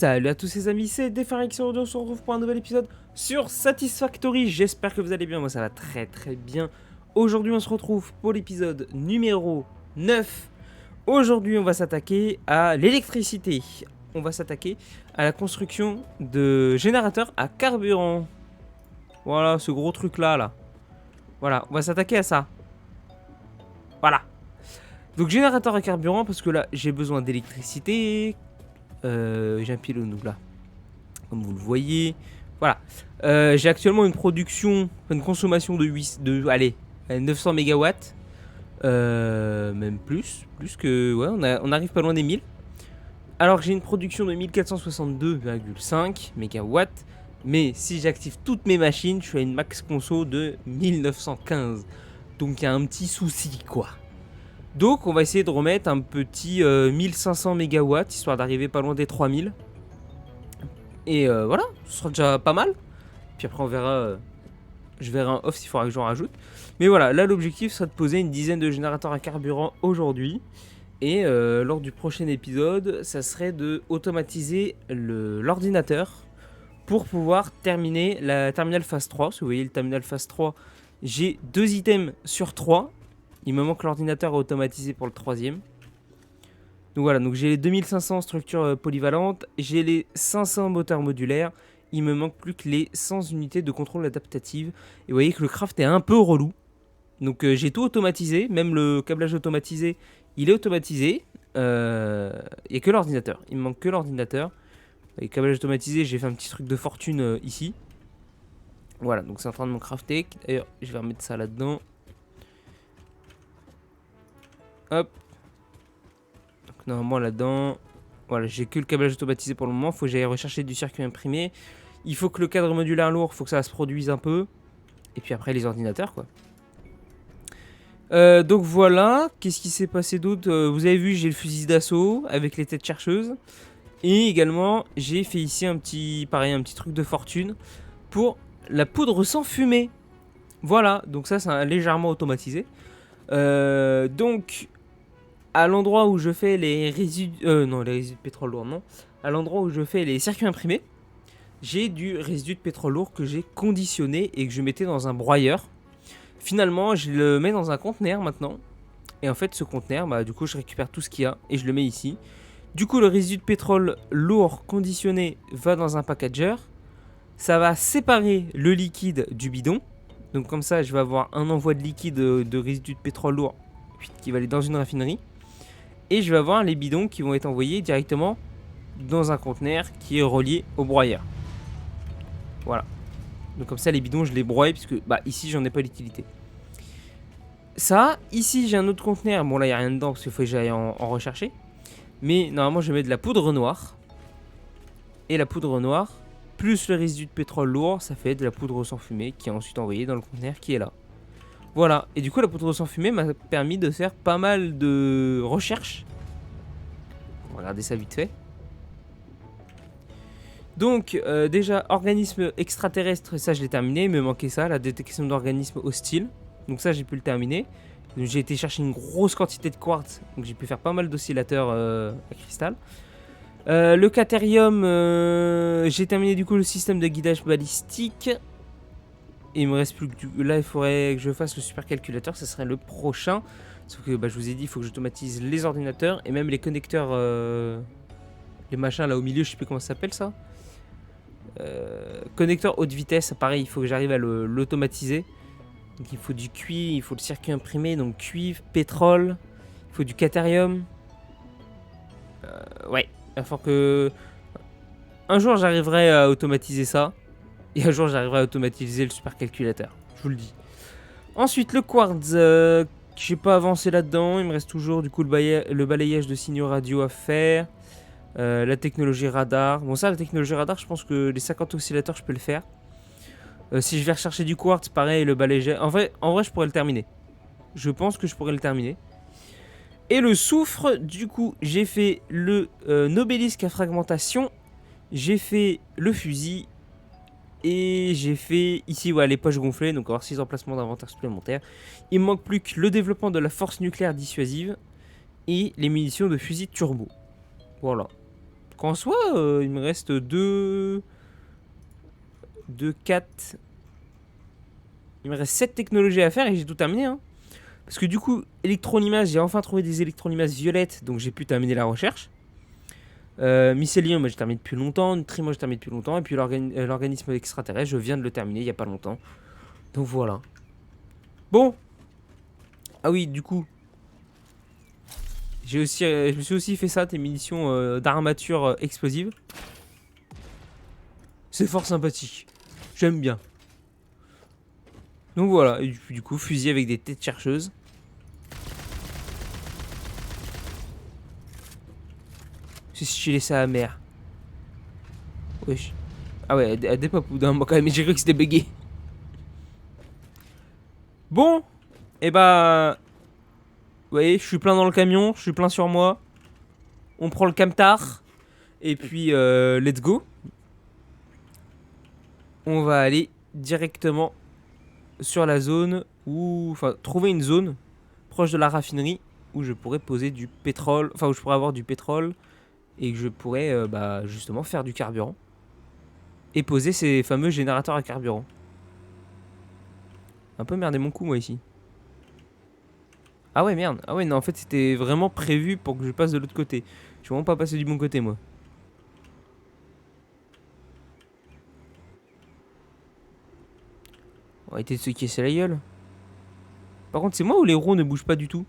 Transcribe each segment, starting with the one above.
Salut à tous ces amis, c'est Defarex, on se retrouve pour un nouvel épisode sur Satisfactory. J'espère que vous allez bien, moi ça va très bien. Aujourd'hui on se retrouve pour l'épisode numéro 9. Aujourd'hui on va s'attaquer à l'électricité. On va s'attaquer à la construction de générateurs à carburant. Voilà, ce gros truc là. Voilà, on va s'attaquer à ça. Voilà. Donc générateur à carburant parce que là j'ai besoin d'électricité. J'ai un pylône là, comme vous le voyez. Voilà. J'ai actuellement une production, une consommation de 900 mégawatts. Même plus que... Ouais, on arrive pas loin des 1000. Alors que j'ai une production de 1462,5 mégawatts. Mais si j'active toutes mes machines, je suis à une max conso de 1915. Donc il y a un petit souci, quoi. Donc on va essayer de remettre un petit 1500 mégawatts, histoire d'arriver pas loin des 3000. Et voilà, ce sera déjà pas mal. Puis après on verra, je verrai un off s'il faudra que j'en rajoute. Mais voilà, là l'objectif serait de poser une dizaine de générateurs à carburant aujourd'hui. Et lors du prochain épisode, ça serait de automatiser l'ordinateur pour pouvoir terminer la terminale phase 3. Si vous voyez le terminal phase 3, j'ai 2 items sur 3. Il me manque l'ordinateur automatisé pour le troisième. Donc voilà, donc j'ai les 2500 structures polyvalentes, j'ai les 500 moteurs modulaires, il me manque plus que les 100 unités de contrôle adaptative. Et vous voyez que le craft est un peu relou. Donc j'ai tout automatisé, même le câblage automatisé, il est automatisé. Il n'y a que l'ordinateur, il me manque que l'ordinateur. Et câblage automatisé, j'ai fait un petit truc de fortune ici. Voilà, donc c'est en train de me crafter. D'ailleurs, je vais remettre ça là-dedans. Hop. Donc normalement là-dedans, voilà, j'ai que le câblage automatisé pour le moment. Faut que j'aille rechercher du circuit imprimé. Il faut que le cadre modulaire lourd, faut que ça se produise un peu. Et puis après les ordinateurs, quoi. Donc voilà, qu'est-ce qui s'est passé d'autre? Vous avez vu, j'ai le fusil d'assaut avec les têtes chercheuses. Et également, j'ai fait ici un petit truc de fortune pour la poudre sans fumée. Voilà, donc ça c'est légèrement automatisé. Donc à l'endroit où je fais les résidus... non, les résidus de pétrole lourd, non. À l'endroit où je fais les circuits imprimés, j'ai du résidu de pétrole lourd que j'ai conditionné et que je mettais dans un broyeur. Finalement, je le mets dans un conteneur maintenant. Et en fait, ce conteneur, bah, du coup, je récupère tout ce qu'il y a et je le mets ici. Du coup, le résidu de pétrole lourd conditionné va dans un packager. Ça va séparer le liquide du bidon. Donc comme ça, je vais avoir un envoi de liquide de résidu de pétrole lourd qui va aller dans une raffinerie. Et je vais avoir les bidons qui vont être envoyés directement dans un conteneur qui est relié au broyeur. Voilà. Donc comme ça les bidons je les broie puisque bah ici j'en ai pas l'utilité. Ça, ici j'ai un autre conteneur. Bon là il n'y a rien dedans parce qu'il faut que j'aille en rechercher. Mais normalement je mets de la poudre noire. Et la poudre noire plus le résidu de pétrole lourd, ça fait de la poudre sans fumée qui est ensuite envoyée dans le conteneur qui est là. Voilà, et du coup la poudre sans fumée m'a permis de faire pas mal de recherches. On va regarder ça vite fait. Donc déjà organisme extraterrestre, ça je l'ai terminé, il me manquait ça, la détection d'organismes hostiles. Donc ça j'ai pu le terminer. J'ai été chercher une grosse quantité de quartz, donc j'ai pu faire pas mal d'oscillateurs à cristal. Le quaterium, j'ai terminé du coup le système de guidage balistique. Et il me reste plus que là il faudrait que je fasse le supercalculateur, ça serait le prochain. Sauf que bah, je vous ai dit il faut que j'automatise les ordinateurs et même les connecteurs, les machins là au milieu, je sais plus comment ça s'appelle ça. Connecteur haute vitesse, pareil, il faut que j'arrive à l'automatiser. Donc il faut du cuivre, il faut le circuit imprimé, donc cuivre, pétrole, il faut du quaterium. Ouais, il va falloir que un jour j'arriverai à automatiser ça. Et un jour j'arriverai à automatiser le supercalculateur, je vous le dis. Ensuite le quartz, j'ai pas avancé là-dedans, il me reste toujours du coup le balayage de signaux radio à faire. La technologie radar. Bon ça la technologie radar je pense que les 50 oscillateurs je peux le faire. Si je vais rechercher du quartz pareil le balayage. En vrai je pourrais le terminer. Je pense que je pourrais le terminer. Et le soufre du coup j'ai fait le obélisque à fragmentation. J'ai fait le fusil. Et j'ai fait ici les poches gonflées. Donc avoir 6 emplacements d'inventaire supplémentaires. Il me manque plus que le développement de la force nucléaire dissuasive. Et les munitions de fusil turbo. Voilà. Donc en soi, il me reste 4... Il me reste 7 technologies à faire et j'ai tout terminé. Hein. Parce que du coup, électronimas, j'ai enfin trouvé des électronimas violettes, donc j'ai pu terminer la recherche. Mycélium, moi j'ai terminé depuis longtemps. Nutri, moi j'ai terminé depuis longtemps. Et puis l'organisme extraterrestre, je viens de le terminer il n'y a pas longtemps. Donc voilà. Bon. Ah oui, du coup. Je me suis aussi fait ça, tes munitions d'armature explosive. C'est fort sympathique. J'aime bien. Donc voilà, et du coup, fusil avec des têtes chercheuses. C'est stylé ça à mère. Wesh. Ah ouais, elle dépop d'un moment quand même, mais j'ai cru que c'était bugué. Bon, et bah. Vous voyez, je suis plein dans le camion, je suis plein sur moi. On prend le camtar. Et puis, let's go. On va aller directement sur la zone où. Enfin, trouver une zone proche de la raffinerie où je pourrais poser du pétrole. Enfin, où je pourrais avoir du pétrole. Et que je pourrais, bah, justement, faire du carburant. Et poser ces fameux générateurs à carburant. Un peu merdé mon coup, moi, ici. Ah ouais, merde. Ah ouais, non, en fait, c'était vraiment prévu pour que je passe de l'autre côté. Je suis vraiment pas passé du bon côté, moi. On va arrêter de se casser la gueule. Par contre, c'est moi ou les roues ne bougent pas du tout?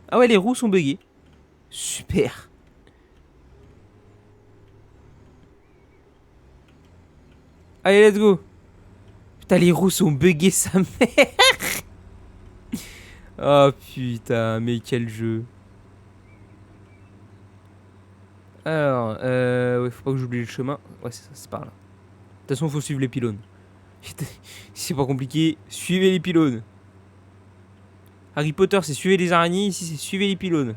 Ah ouais, les roues sont buggées. Super. Allez, let's go. Putain, les roues sont buggées, sa mère. Oh putain, mais quel jeu. Alors, ouais, faut pas que j'oublie le chemin. Ouais, c'est ça, c'est par là. De toute façon, faut suivre les pylônes. C'est pas compliqué, suivez les pylônes. Harry Potter, c'est suivez les araignées, ici, c'est suivez les pylônes.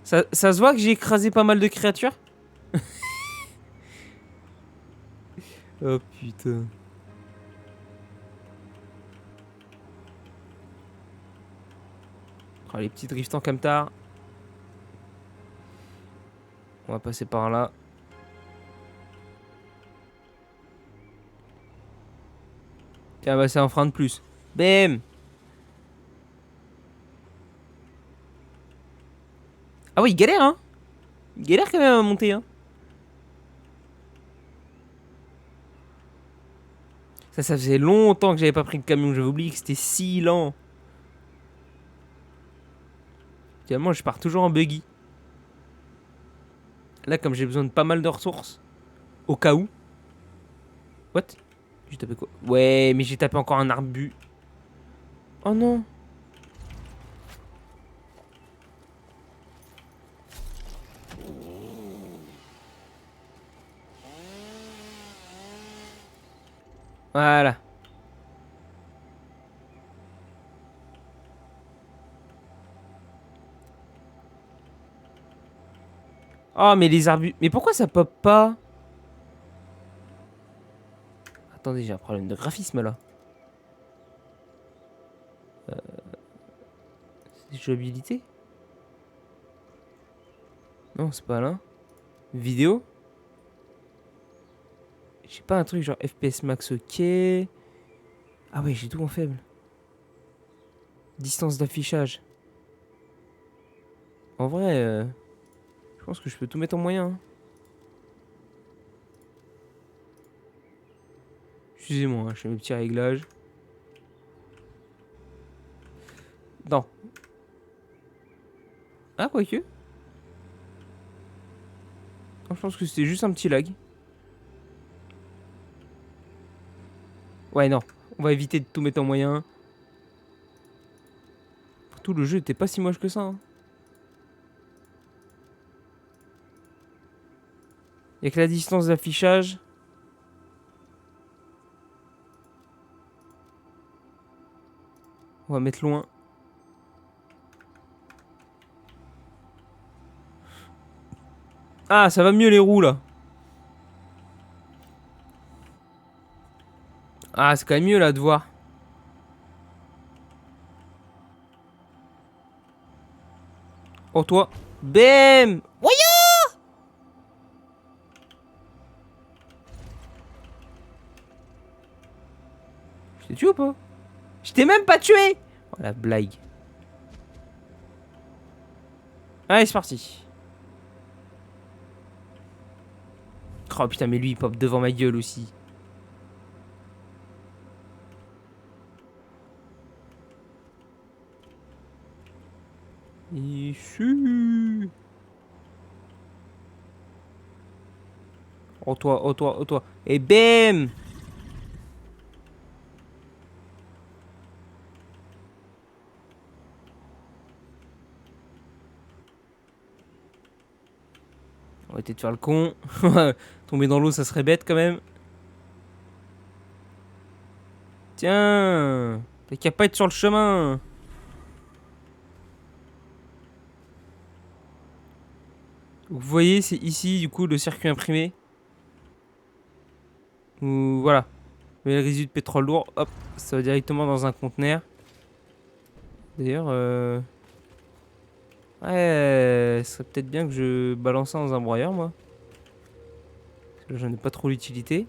Ça se voit que j'ai écrasé pas mal de créatures? Oh putain. Oh, les petits drifts en camtar. On va passer par là. Tiens, bah c'est un frein de plus. Bam. Ah oui, il galère, hein. Il galère quand même à monter, hein. Ça faisait longtemps que j'avais pas pris le camion. J'avais oublié que c'était si lent. Finalement, je pars toujours en buggy. Là, comme j'ai besoin de pas mal de ressources. Au cas où. What? J'ai tapé quoi? Ouais, mais j'ai tapé encore un arbu. Oh non. Voilà. Oh, mais les arbus. Mais pourquoi ça pop pas? Attendez, j'ai un problème de graphisme là. C'est jouabilité? Non, c'est pas là. Vidéo? J'ai pas un truc genre FPS max ok. Ah ouais, j'ai tout en faible. Distance d'affichage. En vrai, je pense que je peux tout mettre en moyen. Hein. Excusez-moi, hein, je fais mes petits réglages. Non. Ah, quoique. Non, je pense que c'était juste un petit lag. Ouais, non. On va éviter de tout mettre en moyen. Surtout, le jeu était pas si moche que ça. Hein. Y'a que la distance d'affichage. On va mettre loin. Ah, ça va mieux les roues là. Ah, c'est quand même mieux là de voir. Oh, toi. Bam. Voyons. Je t'ai tué ou pas? Je t'ai même pas tué. Oh, la blague. Allez, c'est parti. Oh putain, mais lui, il pop devant ma gueule aussi. Issu. Oh toi, oh toi, oh toi. Et bam. On va essayer de faire le con. Tomber dans l'eau, ça serait bête quand même. Tiens. T'as qu'à pas être sur le chemin. Vous voyez, c'est ici du coup le circuit imprimé. Où voilà. Vous voyez le résidu de pétrole lourd. Hop. Ça va directement dans un conteneur. D'ailleurs, ouais, ce serait peut-être bien que je balance ça dans un broyeur, moi. Parce que j'en ai pas trop l'utilité.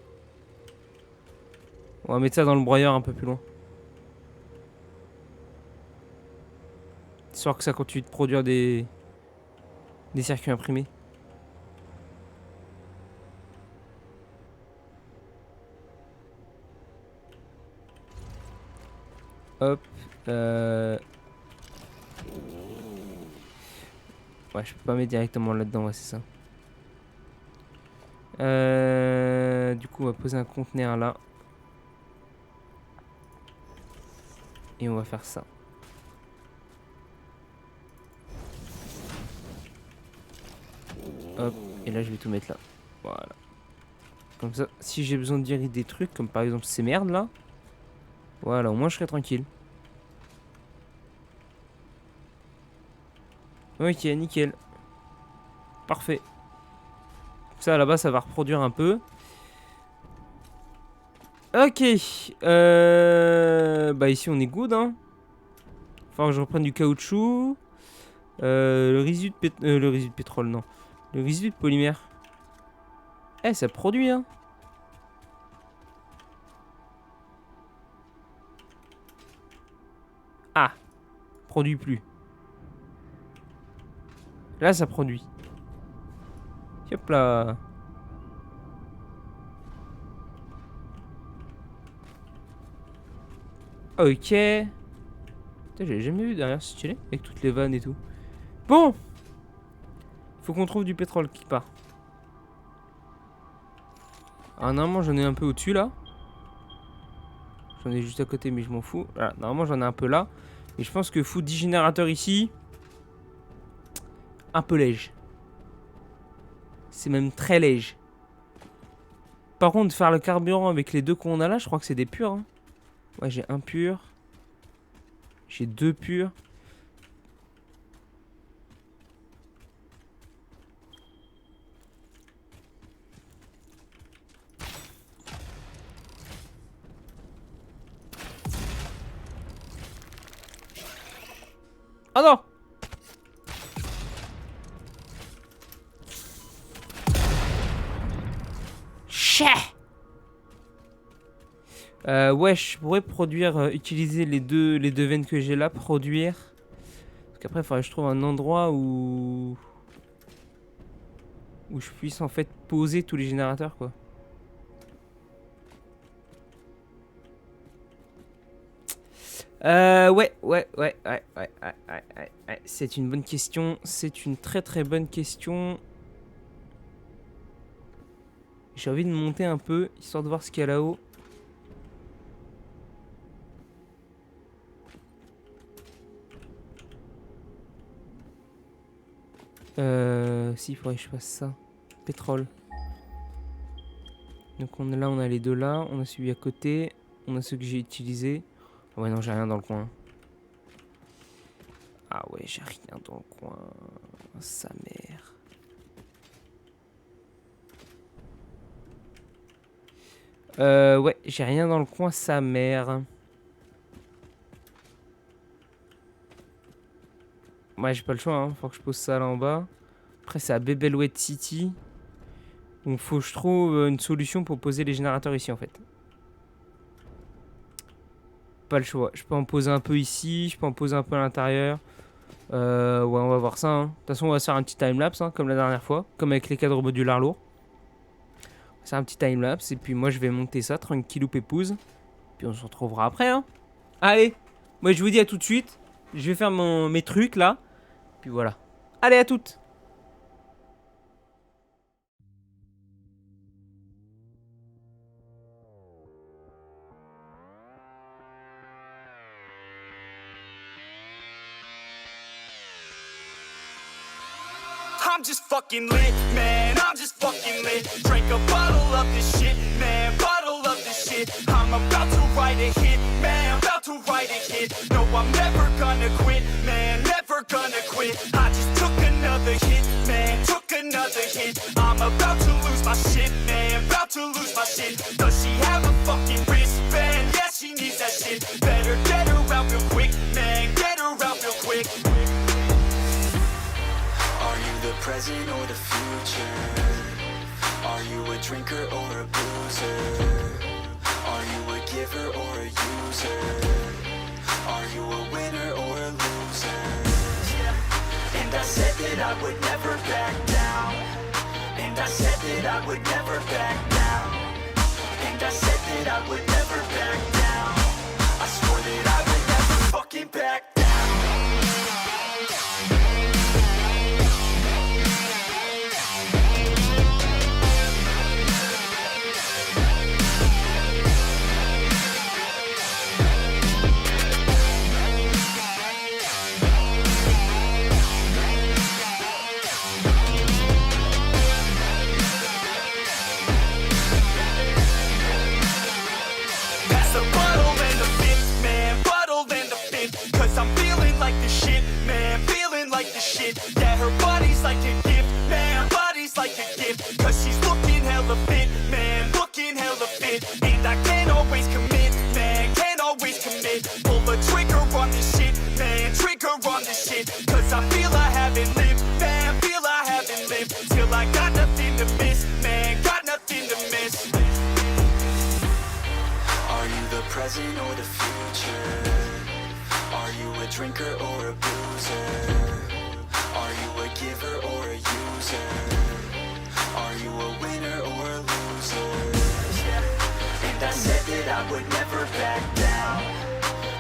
On va mettre ça dans le broyeur un peu plus loin. Histoire que ça continue de produire des circuits imprimés. Hop. Ouais, je peux pas mettre directement là-dedans, ouais, c'est ça. Du coup, on va poser un conteneur là. Et on va faire ça. Hop. Et là, je vais tout mettre là. Voilà. Comme ça, si j'ai besoin de dire des trucs, comme par exemple ces merdes là. Voilà, au moins je serai tranquille. Ok, nickel. Parfait. Ça là-bas, ça va reproduire un peu. Ok. Bah ici, on est good, hein. Faut que je reprenne du caoutchouc. Le résidu de pétrole, non. Le résidu de polymère. Eh, ça produit, hein. Ah. Produit plus. Là, ça produit. Hop là. Ok. Putain, j'avais jamais vu derrière, c'est stylé. Avec toutes les vannes et tout. Bon. Faut qu'on trouve du pétrole qui part. Ah, normalement, j'en ai un peu au-dessus, là. J'en ai juste à côté, mais je m'en fous. Voilà, normalement, j'en ai un peu là. Et je pense que foutre 10 générateurs ici... Un peu léger. C'est même très léger. Par contre, faire le carburant avec les deux qu'on a là, je crois que c'est des purs. Hein. Ouais, j'ai un pur. J'ai deux purs. Oh non! Chais! Ouais, je pourrais produire, utiliser les deux veines que j'ai là, produire. Parce qu'après, il faudrait que je trouve un endroit où je puisse en fait poser tous les générateurs, quoi. Ouais. C'est une bonne question. C'est une très très bonne question. J'ai envie de monter un peu, histoire de voir ce qu'il y a là-haut. Si, il faudrait que je fasse ça. Pétrole. Donc là, on a les deux là. On a celui à côté. On a ceux que j'ai utilisés. Ah ouais, non, j'ai rien dans le coin. Ah ouais, j'ai rien dans le coin. Sa mère. Ouais, j'ai rien dans le coin, sa mère. Ouais, j'ai pas le choix, hein. Faut que je pose ça là en bas. Après, c'est à Bebelouet City. Donc, faut que je trouve une solution pour poser les générateurs ici, en fait. Pas le choix. Je peux en poser un peu ici, je peux en poser un peu à l'intérieur. Ouais, on va voir ça, hein. De toute façon, on va se faire un petit timelapse, hein, comme la dernière fois. Comme avec les cadres modulaires lourds. C'est un petit timelapse. Et puis, moi, je vais monter ça, tranquillou pépouse. Puis, on se retrouvera après, hein. Allez, moi, je vous dis à tout de suite. Je vais faire mes trucs, là. Puis voilà. Allez, à toutes. I'm just fucking lit, man, I'm just fucking lit. Drink a bottle of this shit, man, bottle of this shit. I'm about to write a hit, man, about to write a hit. No, I'm never gonna quit, man, never gonna quit. I just took another hit, man, took another hit. I'm about to lose my shit, man, about to lose my shit. Does she have a fucking wristband? Yeah, she needs that shit. Better get her out real quick, man, get her out real quick. Are you the present or the future? Are you a drinker or a boozer? Are you a giver or a user? Are you a winner or a loser? Yeah. And I said that I would never back down. And I said that I would never back down. And I said that I would never back down. I swore that I would never fucking back down. Yeah, her body's like a gift, man, body's like a gift. Cause she's looking hella fit, man, looking hella fit. And I can't always commit, man, can't always commit. Pull the trigger on this shit, man, trigger on this shit. Cause I feel I haven't lived, man, feel I haven't lived. Till I got nothing to miss, man, got nothing to miss. Are you the present or the future? Are you a drinker or a boozer? Are you a giver or a user? Are you a winner or a loser? Yeah. And I said that I would never back down.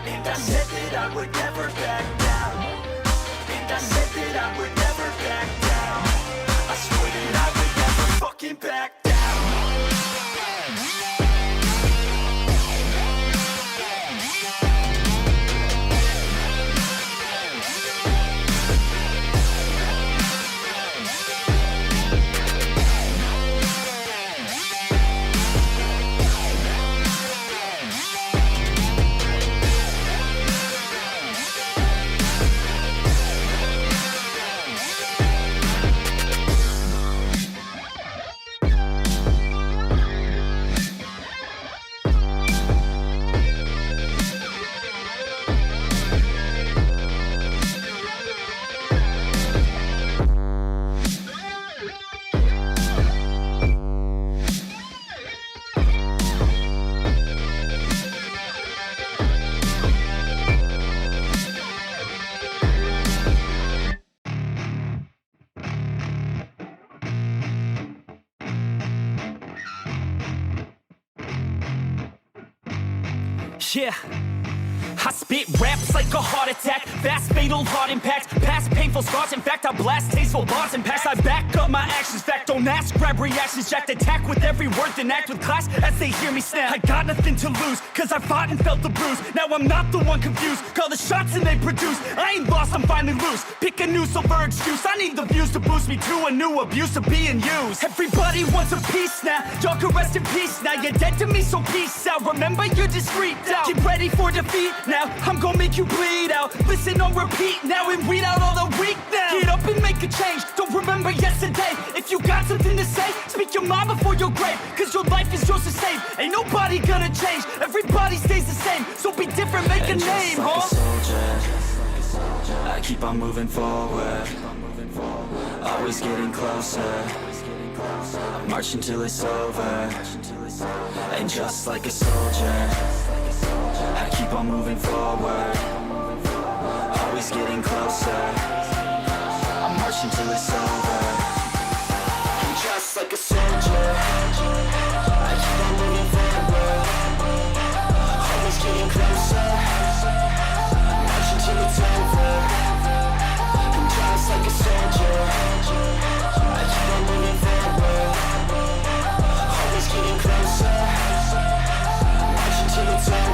And I said that I would never back down. And I said that I would never back down. I swore that I would never fucking back down. Yeah, I spit raps like a heart attack. Fast, fatal, heart impact. Past painful scars. In fact, I blast tasteful bars and packs. I back up my actions. Fact, don't ask, grab reactions. Jacked attack with every word, then act with class as they hear me snap. I got nothing to lose, cause I fought and felt the bruise. Now I'm not the one confused. Call the shots and they produce. I ain't lost, I'm finally loose. Pick a new silver excuse. I need the views to boost me to a new abuse of being used. Everybody wants a piece now. Y'all can rest in peace now. You're dead to me, so peace out. Remember, you're discreet out. Get ready for defeat now. I'm gonna make you bleed out. Listen on repeat now and weed out all the weak now. Get up and make a change. Don't remember yesterday. If you got something to say, speak your mind before your grave. Cause your life is yours to save. Ain't nobody gonna change. Everybody stays the same. So be different, make a name, huh? I keep on moving forward, always getting closer. I march until it's over, and just like a soldier, I keep on moving forward, always getting closer. I march until it's over, and just like a soldier, I keep on moving forward, always getting closer. I march until it's over, and just like a soldier, I keep on moving forward, always getting closer. March until it's over.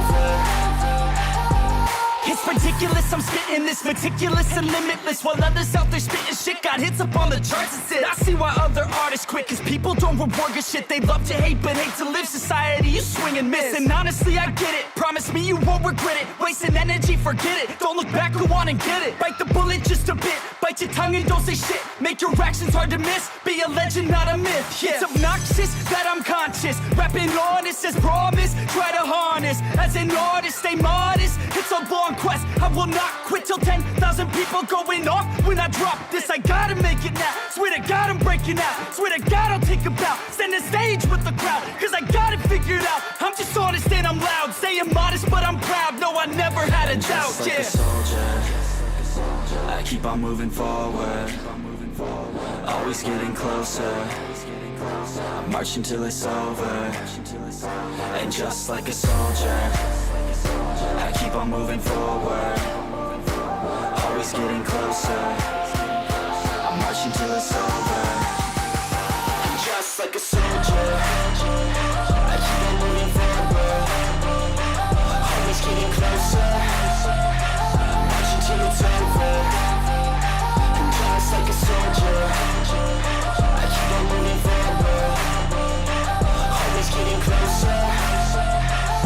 It's ridiculous, I'm spitting this meticulous and limitless, while others out there spitting shit got hits up on the charts and shit. I see why other artists quit, cause people don't reward good shit. They love to hate but hate to live. Society, you swing and miss, and honestly I get it. Promise me you won't regret it. Wasting energy, forget it. Don't look back, go on and get it. Bite the bullet just a bit, bite your tongue and don't say shit. Make your actions hard to miss, be a legend not a myth. Yeah. It's obnoxious that I'm conscious, rapping honest as promise. Try to harness, as an artist stay modest. It's a long quest, I will not quit till 10,000 people going off when I drop this. I gotta make it now, swear to God I'm breaking out. Swear to God I'll take a bow, stand the stage with the crowd, cause I got it figured out. I'm just honest and I'm loud, saying modest but I'm proud. No, I never had a doubt, Just like yeah. a soldier, I keep on moving forward, always getting closer. I march until it's over, and just like a soldier, I keep on moving forward, always getting closer. I march until it's over, and just like a soldier, I keep on moving forward, always getting closer. I march until it's over, and just like a soldier, I keep on moving forward, always getting closer.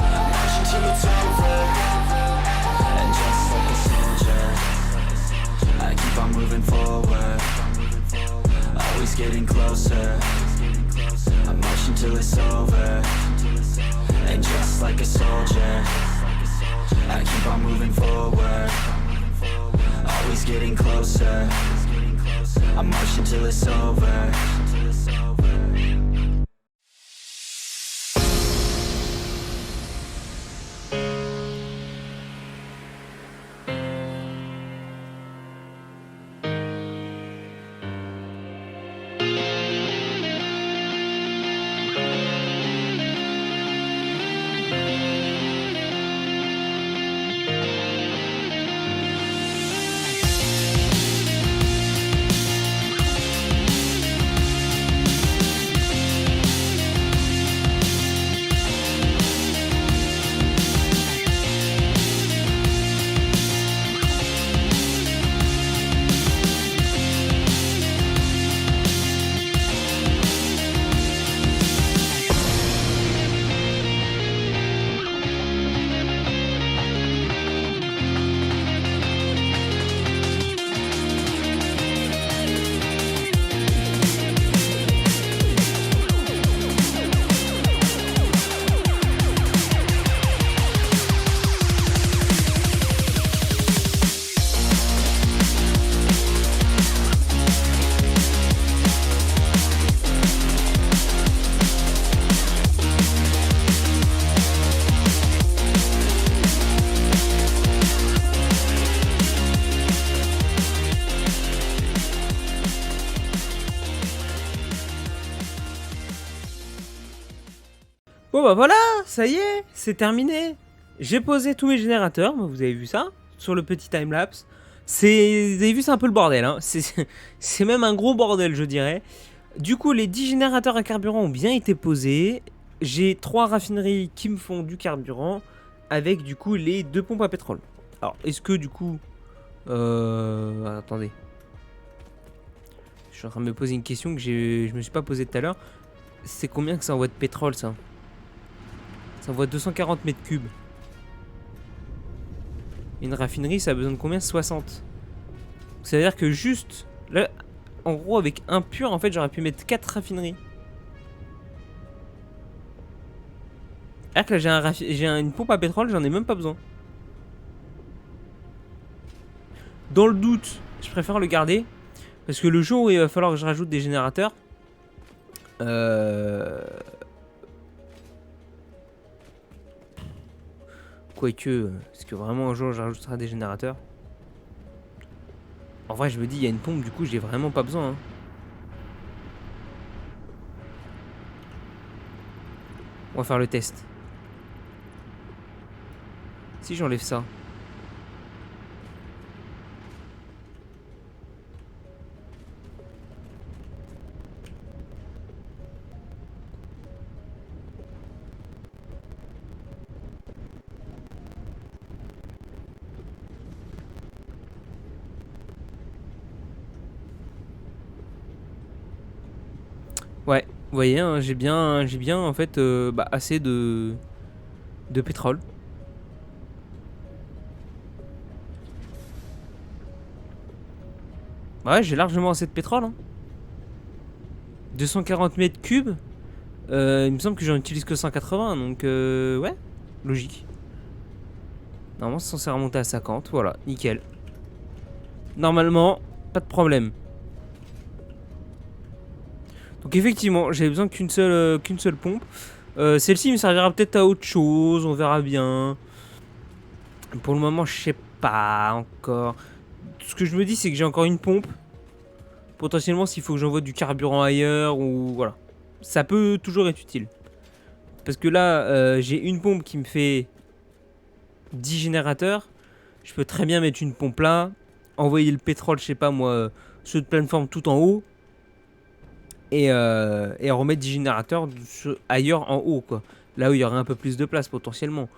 I march until it's over, and just like a soldier, I keep on moving forward, always getting closer. I march until it's over, and just like a soldier, I keep on moving forward, always getting closer. I march until it's over. Bon bah voilà, ça y est, c'est terminé. J'ai posé tous mes générateurs, vous avez vu ça, sur le petit timelapse. Vous avez vu, c'est un peu le bordel, hein. C'est même un gros bordel, je dirais. Du coup, les 10 générateurs à carburant ont bien été posés. J'ai 3 raffineries qui me font du carburant, avec du coup les 2 pompes à pétrole. Alors, est-ce que du coup... attendez. Je suis en train de me poser une question que je me suis pas posée tout à l'heure. C'est combien que ça envoie de pétrole, ça? Ça envoie 240 mètres cubes. Une raffinerie, ça a besoin de combien? 60. Ça veut dire que juste... Là, en gros, avec un pur, en fait, j'aurais pu mettre 4 raffineries. Alors que là, j'ai une pompe à pétrole, j'en ai même pas besoin. Dans le doute, je préfère le garder. Parce que le jour où il va falloir que je rajoute des générateurs... Quoique, est-ce que vraiment un jour je rajouterai des générateurs? En vrai, je me dis, il y a une pompe, du coup, j'ai vraiment pas besoin. Hein. On va faire le test. Si j'enlève ça. Ouais, vous voyez, hein, j'ai bien en fait assez de pétrole. Ouais, j'ai largement assez de pétrole. Hein. 240 mètres cubes. Il me semble que j'en utilise que 180, donc ouais, logique. Normalement, c'est censé remonter à 50, voilà, nickel. Normalement, pas de problème. Donc effectivement, j'avais besoin qu'une seule pompe. Celle-ci me servira peut-être à autre chose, on verra bien. Pour le moment, je sais pas encore. Ce que je me dis, c'est que j'ai encore une pompe. Potentiellement, s'il faut que j'envoie du carburant ailleurs ou voilà. Ça peut toujours être utile. Parce que là, j'ai une pompe qui me fait 10 générateurs. Je peux très bien mettre une pompe là. Envoyer le pétrole, je sais pas moi, ceux de pleine forme tout en haut. Et remettre 10 générateurs ailleurs en haut, quoi. Là où il y aurait un peu plus de place potentiellement.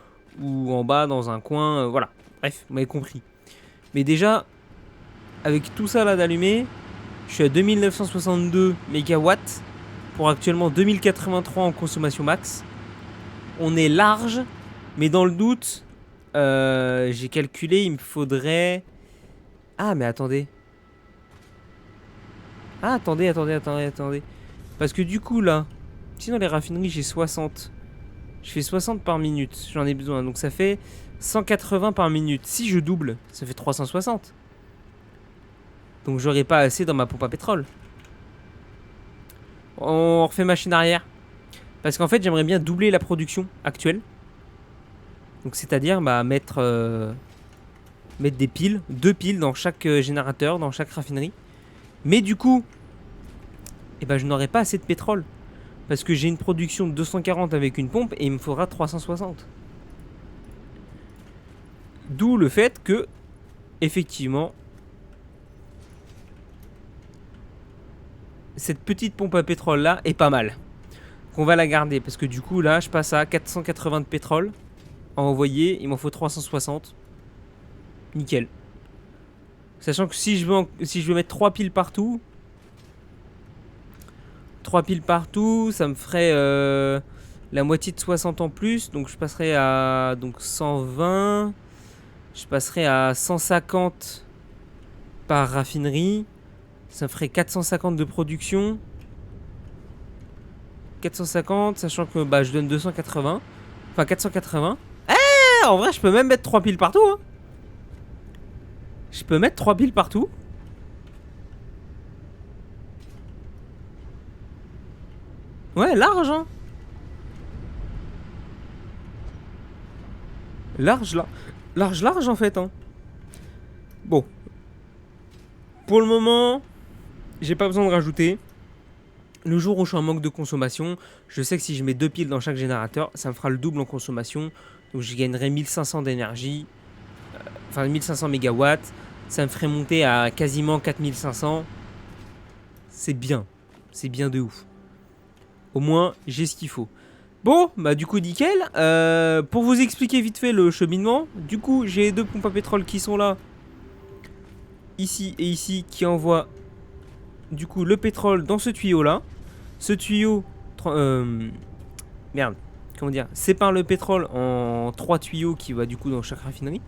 Ou en bas, dans un coin, voilà. Bref, vous m'avez compris. Mais déjà, avec tout ça là d'allumé, je suis à 2962 MW pour actuellement 2083 en consommation max. On est large, mais dans le doute, j'ai calculé, il me faudrait... Ah, mais attendez. Ah, attendez. Parce que du coup, là, si dans les raffineries, j'ai 60. Je fais 60 par minute, j'en ai besoin. Donc ça fait 180 par minute. Si je double, ça fait 360. Donc j'aurai pas assez dans ma pompe à pétrole. On refait machine arrière. Parce qu'en fait, j'aimerais bien doubler la production actuelle. Donc c'est-à-dire mettre des piles, 2 piles dans chaque générateur, dans chaque raffinerie. Mais du coup, je n'aurai pas assez de pétrole. Parce que j'ai une production de 240 avec une pompe et il me faudra 360. D'où le fait que, effectivement, cette petite pompe à pétrole là est pas mal. Qu'on va la garder parce que du coup là je passe à 480 de pétrole à envoyer, il m'en faut 360. Nickel. Sachant que si je veux mettre 3 piles partout, ça me ferait la moitié de 60 en plus. Donc je passerai à 120. Je passerai à 150 par raffinerie. Ça me ferait 450 de production. 450, sachant que je donne 280. Enfin 480. En vrai je peux même mettre 3 piles partout. Hein. Je peux mettre 3 piles partout. Ouais, large, hein. Large en fait, hein. Bon. Pour le moment, j'ai pas besoin de rajouter. Le jour où je suis en manque de consommation, je sais que si je mets 2 piles dans chaque générateur, ça me fera le double en consommation. Donc je gagnerai 1500 d'énergie. Enfin 1500 mégawatts. Ça me ferait monter à quasiment 4500. C'est bien. C'est bien de ouf. Au moins, j'ai ce qu'il faut. Bon, du coup, nickel. Pour vous expliquer vite fait le cheminement, du coup, j'ai 2 pompes à pétrole qui sont là. Ici et ici, qui envoient du coup le pétrole dans ce tuyau là. Ce tuyau sépare le pétrole en 3 tuyaux qui va du coup dans chaque raffinerie.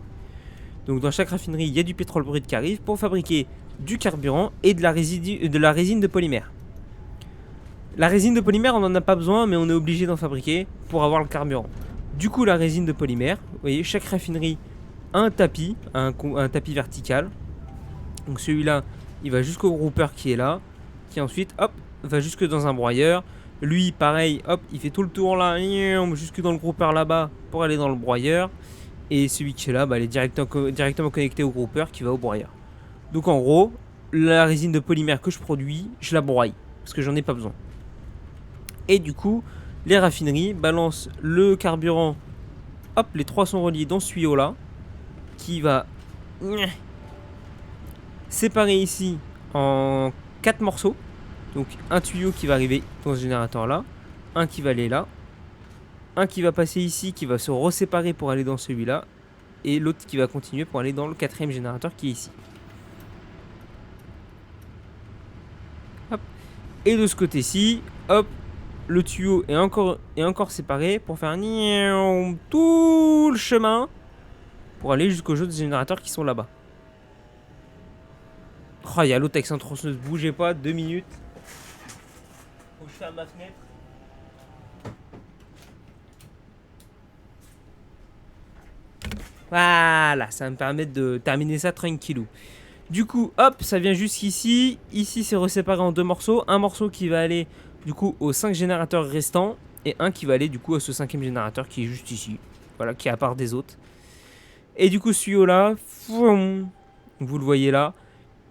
Donc dans chaque raffinerie, il y a du pétrole brut qui arrive pour fabriquer du carburant et de la résine de polymère. La résine de polymère, on n'en a pas besoin, mais on est obligé d'en fabriquer pour avoir le carburant. Du coup, la résine de polymère, vous voyez, chaque raffinerie a un tapis, un tapis vertical. Donc celui-là, il va jusqu'au grouper qui est là, qui ensuite, hop, va jusque dans un broyeur. Lui, pareil, hop, il fait tout le tour là, jusque dans le grouper là-bas pour aller dans le broyeur. Et celui qui est là, bah, il est directement connecté au grouper qui va au broyeur. Donc en gros, la résine de polymère que je produis, je la broye parce que j'en ai pas besoin. Et du coup, les raffineries balancent le carburant. Hop, les trois sont reliés dans ce tuyau là qui va séparer ici en 4 morceaux. Donc un tuyau qui va arriver dans ce générateur là, un qui va aller là, un qui va passer ici qui va se reséparer pour aller dans celui-là, et l'autre qui va continuer pour aller dans le 4e générateur qui est ici. Hop. Et de ce côté-ci, hop, le tuyau est encore séparé pour faire tout le chemin pour aller jusqu'aux autres générateurs qui sont là-bas. Oh, il y a l'autre avec son tronçonneuse, bougez pas, 2 minutes. Faut que je ferme ma fenêtre. Voilà, ça va me permettre de terminer ça tranquillou. Du coup, hop, ça vient jusqu'ici. Ici, c'est reséparé en 2 morceaux. Un morceau qui va aller, du coup, aux 5 générateurs restants. Et un qui va aller, du coup, à ce 5e générateur qui est juste ici. Voilà, qui est à part des autres. Et du coup, ce tuyau-là, vous le voyez là,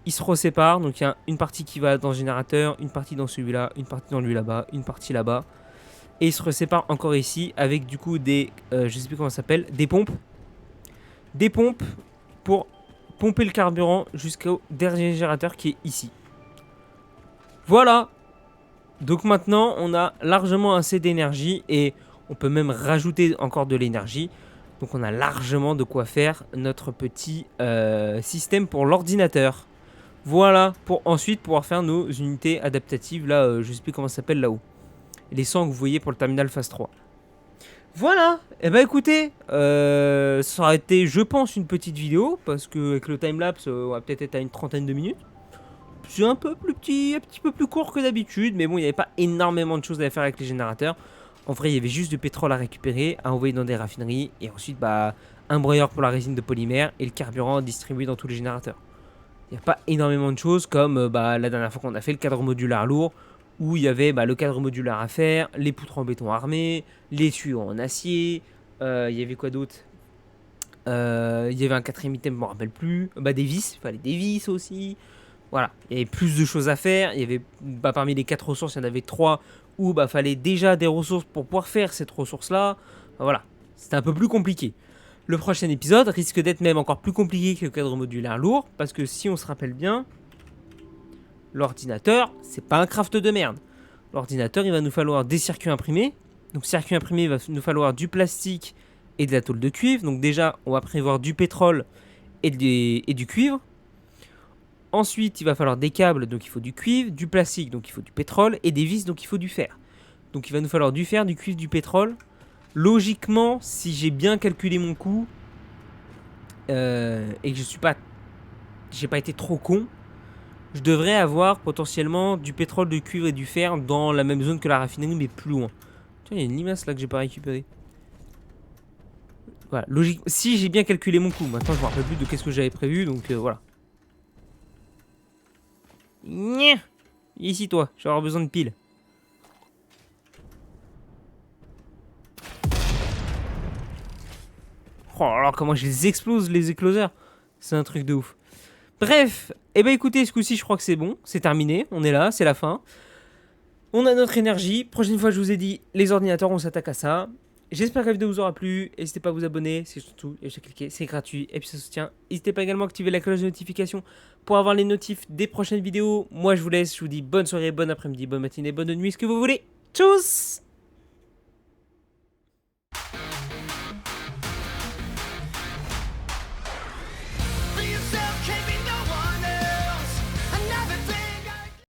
il se resépare. Donc, il y a une partie qui va dans le générateur, une partie dans celui-là, une partie dans lui là-bas, une partie là-bas. Et il se resépare encore ici avec, du coup, des, je sais plus comment ça s'appelle, des pompes. Des pompes pour pomper le carburant jusqu'au dernier générateur qui est ici. Voilà. Donc maintenant, on a largement assez d'énergie et on peut même rajouter encore de l'énergie. Donc on a largement de quoi faire notre petit système pour l'ordinateur. Voilà, pour ensuite pouvoir faire nos unités adaptatives. Là, je sais plus comment ça s'appelle là-haut. Les 100 que vous voyez pour le terminal phase 3. Voilà, et bah écoutez, ça aurait été, je pense, une petite vidéo, parce que avec le timelapse, on va peut-être être à une 30aine de minutes. C'est un peu plus petit, un petit peu plus court que d'habitude, mais bon, il n'y avait pas énormément de choses à faire avec les générateurs. En vrai, il y avait juste du pétrole à récupérer, à envoyer dans des raffineries, et ensuite, bah, un broyeur pour la résine de polymère, et le carburant distribué dans tous les générateurs. Il n'y a pas énormément de choses, comme bah, la dernière fois qu'on a fait le cadre modulaire lourd, où il y avait le cadre modulaire à faire, les poutres en béton armé, les tuyaux en acier, il y avait quoi d'autre, il y avait un 4ème item, je me rappelle plus, des vis, il fallait des vis aussi, voilà, il y avait plus de choses à faire, il y avait, parmi les 4 ressources, il y en avait 3, où fallait déjà des ressources pour pouvoir faire cette ressource-là, voilà, c'était un peu plus compliqué. Le prochain épisode risque d'être même encore plus compliqué que le cadre modulaire lourd, parce que si on se rappelle bien, l'ordinateur, c'est pas un craft de merde. L'ordinateur, il va nous falloir des circuits imprimés. Donc, circuits imprimés, il va nous falloir du plastique et de la tôle de cuivre. Donc, déjà, on va prévoir du pétrole et du cuivre. Ensuite, il va falloir des câbles, donc il faut du cuivre, du plastique, donc il faut du pétrole, et des vis, donc il faut du fer. Donc, il va nous falloir du fer, du cuivre, du pétrole. Logiquement, si j'ai bien calculé mon coût et que j'ai pas été trop con, je devrais avoir potentiellement du pétrole, du cuivre et du fer dans la même zone que la raffinerie, mais plus loin. Tiens, il y a une limace là que j'ai pas récupérée. Voilà, logique. Si j'ai bien calculé mon coût, maintenant je me rappelle plus de qu'est-ce que j'avais prévu, donc voilà. Ici toi, je vais avoir besoin de piles. Oh alors comment je les explose les écloseurs. C'est un truc de ouf. Bref, et écoutez, ce coup-ci je crois que c'est bon, c'est terminé, on est là, c'est la fin. On a notre énergie, prochaine fois je vous ai dit, les ordinateurs on s'attaque à ça. J'espère que la vidéo vous aura plu, n'hésitez pas à vous abonner, c'est surtout, et à cliquer, c'est gratuit, et puis ça soutient. N'hésitez pas également à activer la cloche de notification pour avoir les notifs des prochaines vidéos. Moi je vous laisse, je vous dis bonne soirée, bon après-midi, bonne matinée, bonne nuit, ce que vous voulez. Tchuss!